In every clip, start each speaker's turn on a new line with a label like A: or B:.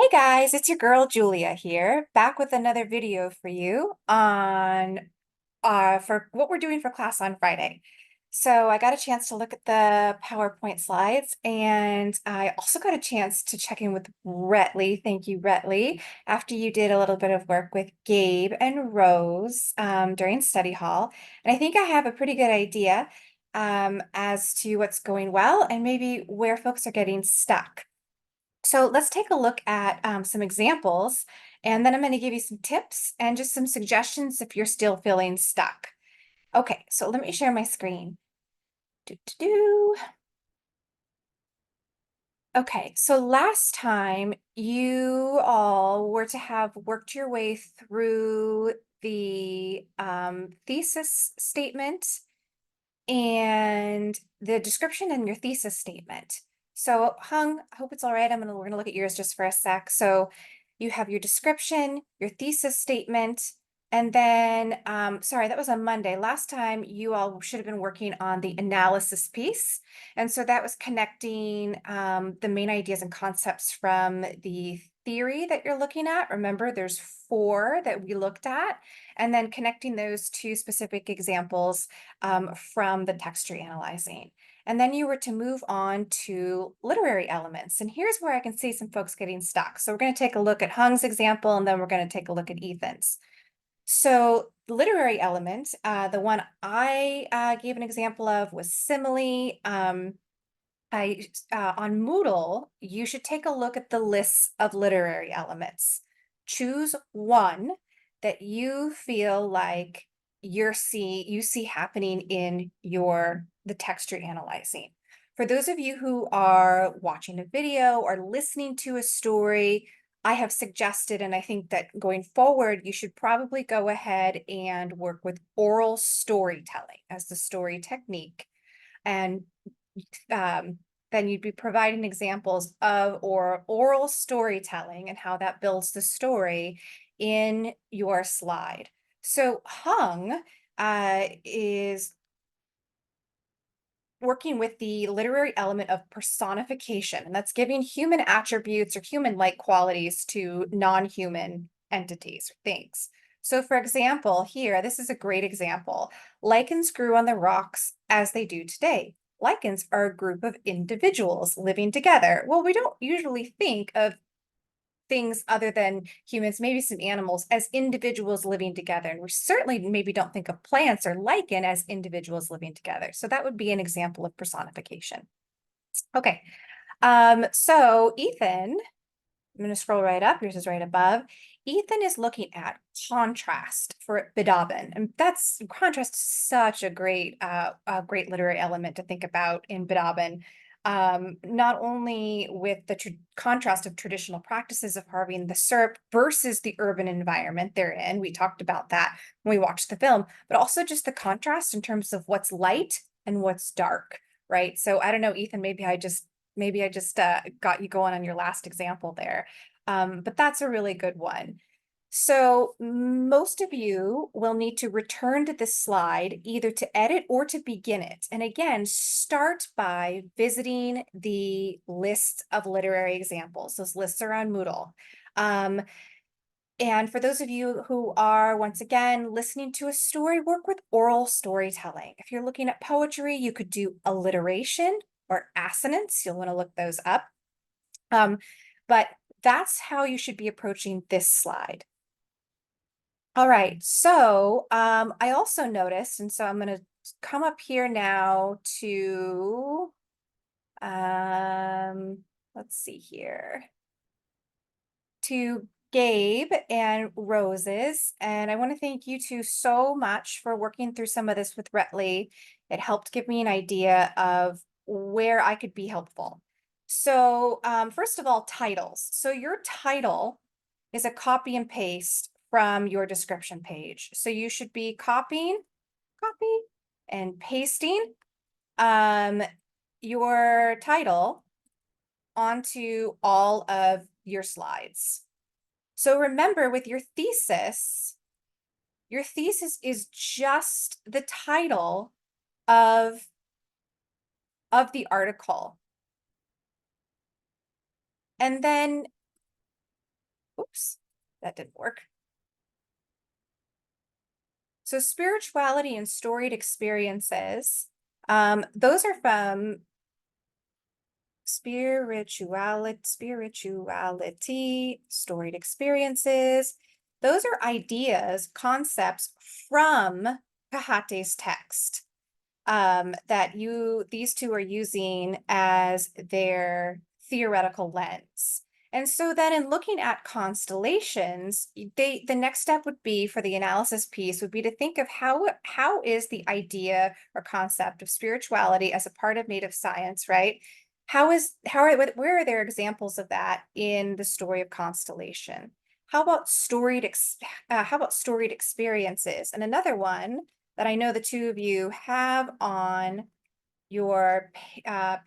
A: Hey guys, it's your girl Julia here, back with another video for you on for what we're doing for class on Friday. So I got a chance to look at the PowerPoint slides, and I also got a chance to check in with Retley. Thank you, Retley, after you did a little bit of work with Gabe and Rose during study hall. And I think I have a pretty good idea as to what's going well and maybe where folks are getting stuck. So let's take a look at some examples, and then I'm going to give you some tips and just some suggestions if you're still feeling stuck. Okay, so let me share my screen. Do, do, do. Okay, so last time you all were to have worked your way through the thesis statement and the description in your thesis statement. So Hung, I hope it's all right. We're gonna look at yours just for a sec. So you have your description, your thesis statement, and then sorry, that was on Monday. Last time you all should have been working on the analysis piece. And so that was connecting the main ideas and concepts from the theory that you're looking at. Remember, there's four that we looked at, and then connecting those to specific examples from the text you're analyzing. And then you were to move on to literary elements. And here's where I can see some folks getting stuck. So we're going to take a look at Hung's example, and then we're going to take a look at Ethan's. So literary element, the one I gave an example of was simile. On Moodle, you should take a look at the lists of literary elements. Choose one that you feel like you see happening in the text you're analyzing. For those of you who are watching a video or listening to a story, I have suggested, and I think that going forward, you should probably go ahead and work with oral storytelling as the story technique. And then you'd be providing examples of or oral storytelling and how that builds the story in your slide. So Hung is working with the literary element of personification, and that's giving human attributes or human-like qualities to non-human entities or things. So for example, here, this is a great example. Lichens grew on the rocks as they do today. Lichens are a group of individuals living together. Well, we don't usually think of things other than humans, maybe some animals, as individuals living together. And we certainly maybe don't think of plants or lichen as individuals living together. So that would be an example of personification. Okay, so Ethan, I'm going to scroll right up. Yours is right above. Ethan is looking at contrast for Beethoven, and that's contrast is such a great literary element to think about in Beethoven. Not only with the contrast of traditional practices of harvesting the syrup versus the urban environment they're in. We talked about that when we watched the film, but also just the contrast in terms of what's light and what's dark, right? So I don't know, Ethan, maybe I just got you going on your last example there. But that's a really good one. So most of you will need to return to this slide either to edit or to begin it. And again, start by visiting the list of literary examples. Those lists are on Moodle. And for those of you who are, once again, listening to a story, work with oral storytelling. If you're looking at poetry, you could do alliteration or assonance. You'll want to look those up. But that's how you should be approaching this slide. All right, so I also noticed, and so I'm going to come up here now to, let's see here, to Gabe and Rose's. And I want to thank you two so much for working through some of this with Retley. It helped give me an idea of where I could be helpful. So first of all, titles. So your title is a copy and paste from your description page. So you should be copy, and pasting your title onto all of your slides. So remember, with your thesis is just the title of the article. And then Oops, that didn't work. So spirituality and storied experiences, those are from spirituality, storied experiences. Those are ideas, concepts from Kahate's text that these two are using as their theoretical lens. And so then in looking at constellations, the next step would be for the analysis piece would be to think of how is the idea or concept of spirituality as a part of native science, right? Where are there examples of that in the story of constellation? How about storied experiences? And another one that I know the two of you have on your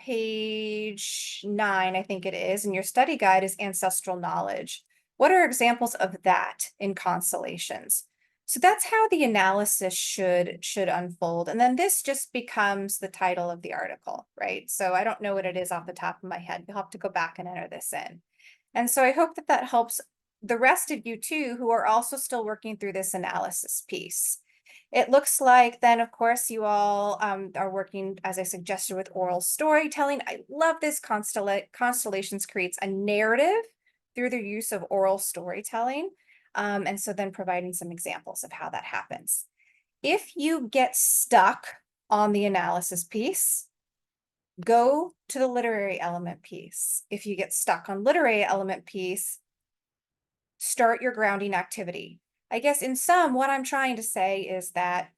A: page 9, I think it is, and your study guide is ancestral knowledge. What are examples of that in constellations? So that's how the analysis should unfold. And then this just becomes the title of the article, right? So I don't know what it is off the top of my head. You'll have to go back and enter this in. And so I hope that that helps the rest of you too, who are also still working through this analysis piece. It looks like then, of course, you all are working, as I suggested, with oral storytelling. I love this. Constellations creates a narrative through the use of oral storytelling. And so then providing some examples of how that happens. If you get stuck on the analysis piece, go to the literary element piece. If you get stuck on literary element piece, start your grounding activity. I guess in sum, what I'm trying to say is that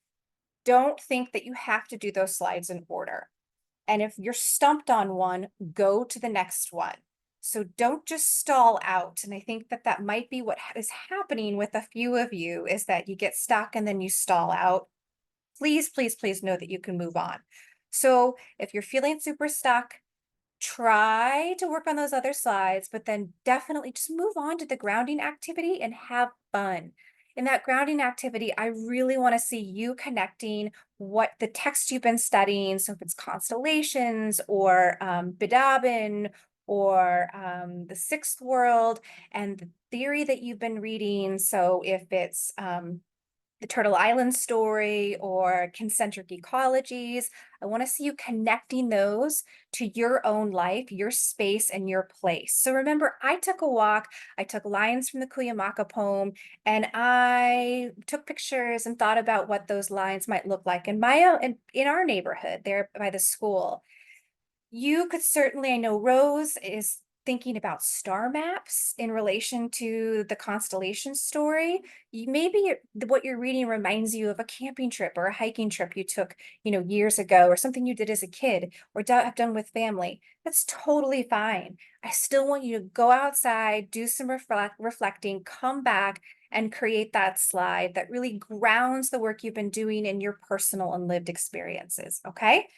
A: don't think that you have to do those slides in order. And if you're stumped on one, go to the next one. So don't just stall out. And I think that that might be what is happening with a few of you is that you get stuck and then you stall out. Please, please, please know that you can move on. So if you're feeling super stuck, try to work on those other slides, but then definitely just move on to the grounding activity and have fun. In that grounding activity, I really want to see you connecting what the text you've been studying. So if it's constellations or Bidabin or the sixth world and the theory that you've been reading. So if it's the Turtle Island story or concentric ecologies. I want to see you connecting those to your own life, your space, and your place. So remember, I took a walk, I took lines from the Cuyamaca poem, and I took pictures and thought about what those lines might look like in in our neighborhood there by the school. You could certainly, I know Rose is thinking about star maps in relation to the constellation story. Maybe what you're reading reminds you of a camping trip or a hiking trip you took, years ago, or something you did as a kid or have done with family. That's totally fine. I still want you to go outside, do some reflecting, come back and create that slide that really grounds the work you've been doing in your personal and lived experiences. Okay.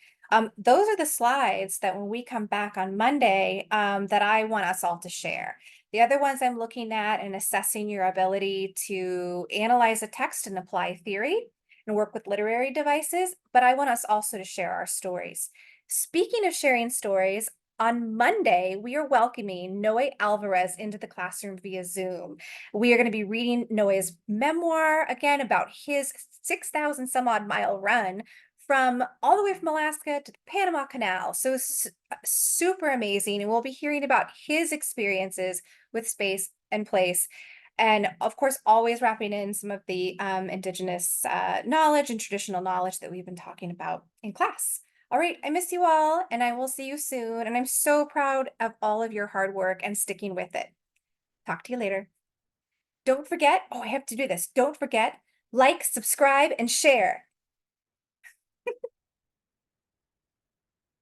A: Those are the slides that when we come back on Monday, that I want us all to share. The other ones I'm looking at and assessing your ability to analyze a text and apply theory and work with literary devices, but I want us also to share our stories. Speaking of sharing stories, on Monday, we are welcoming Noe Alvarez into the classroom via Zoom. We are going to be reading Noe's memoir again about his 6,000 some odd mile run from all the way from Alaska to the Panama Canal. So it's super amazing. And we'll be hearing about his experiences with space and place. And of course, always wrapping in some of the indigenous knowledge and traditional knowledge that we've been talking about in class. All right, I miss you all and I will see you soon. And I'm so proud of all of your hard work and sticking with it. Talk to you later. Don't forget, oh, I have to do this. Don't forget, like, subscribe, and share.